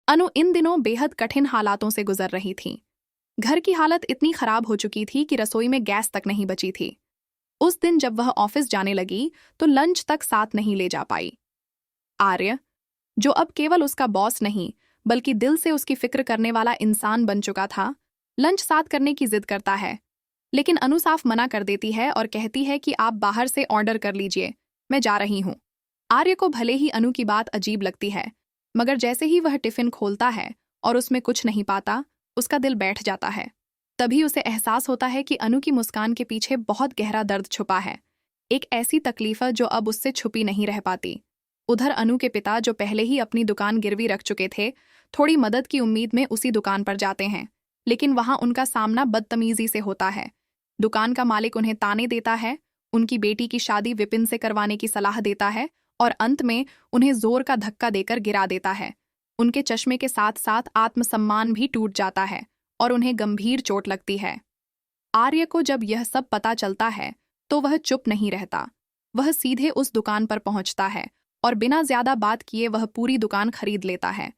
अनु इन दिनों बेहद कठिन हालातों से गुजर रही थी। घर की हालत इतनी खराब हो चुकी थी कि रसोई में गैस तक नहीं बची थी। उस दिन जब वह ऑफिस जाने लगी तो लंच तक साथ नहीं ले जा पाई। आर्य, जो अब केवल उसका बॉस नहीं बल्कि दिल से उसकी फिक्र करने वाला इंसान बन चुका था, लंच साथ करने की जिद करता है। लेकिन अनु साफ मना कर देती है और कहती है कि आप बाहर से ऑर्डर कर लीजिए, मैं जा रही हूँ। आर्य को भले ही अनु की बात अजीब लगती है, मगर जैसे ही वह टिफिन खोलता है और उसमें कुछ नहीं पाता, उसका दिल बैठ जाता है। तभी उसे एहसास होता है कि अनु की मुस्कान के पीछे बहुत गहरा दर्द छुपा है, एक ऐसी तकलीफ जो अब उससे छुपी नहीं रह पाती। उधर अनु के पिता, जो पहले ही अपनी दुकान गिरवी रख चुके थे, थोड़ी मदद की उम्मीद में उसी दुकान पर जाते हैं, लेकिन वहां उनका सामना बदतमीजी से होता है। दुकान का मालिक उन्हें ताने देता है, उनकी बेटी की शादी विपिन से करवाने की सलाह देता है और अंत में उन्हें जोर का धक्का देकर गिरा देता है। उनके चश्मे के साथ साथ आत्मसम्मान भी टूट जाता है और उन्हें गंभीर चोट लगती है। आर्य को जब यह सब पता चलता है तो वह चुप नहीं रहता। वह सीधे उस दुकान पर पहुंचता है और बिना ज्यादा बात किए वह पूरी दुकान खरीद लेता है।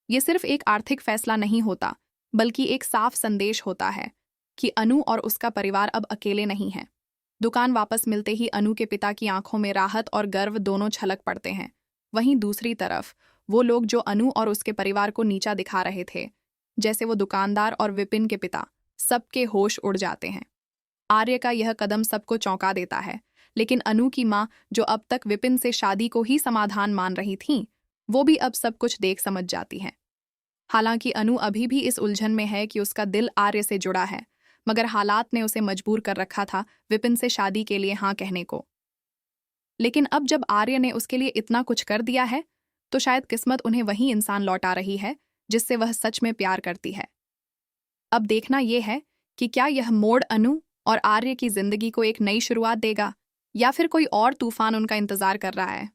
ये सिर्फ एक आर्थिक फैसला नहीं होता, बल्कि एक साफ संदेश होता है कि अनु और उसका परिवार अब अकेले नहीं हैं। दुकान वापस मिलते ही अनु के पिता की आंखों में राहत और गर्व दोनों छलक पड़ते हैं। वहीं दूसरी तरफ वो लोग जो अनु और उसके परिवार को नीचा दिखा रहे थे, जैसे वो दुकानदार और विपिन के पिता, सबके होश उड़ जाते हैं। आर्य का यह कदम सबको चौंका देता है, लेकिन अनु की माँ, जो अब तक विपिन से शादी को ही समाधान मान रही थीं, वो भी अब सब कुछ देख समझ जाती हैं। हालांकि अनु अभी भी इस उलझन में है कि उसका दिल आर्य से जुड़ा है, मगर हालात ने उसे मजबूर कर रखा था विपिन से शादी के लिए हाँ कहने को। लेकिन अब जब आर्य ने उसके लिए इतना कुछ कर दिया है, तो शायद किस्मत उन्हें वही इंसान लौटा रही है जिससे वह सच में प्यार करती है। अब देखना यह है कि क्या यह मोड़ अनु और आर्य की जिंदगी को एक नई शुरुआत देगा या फिर कोई और तूफान उनका इंतजार कर रहा है।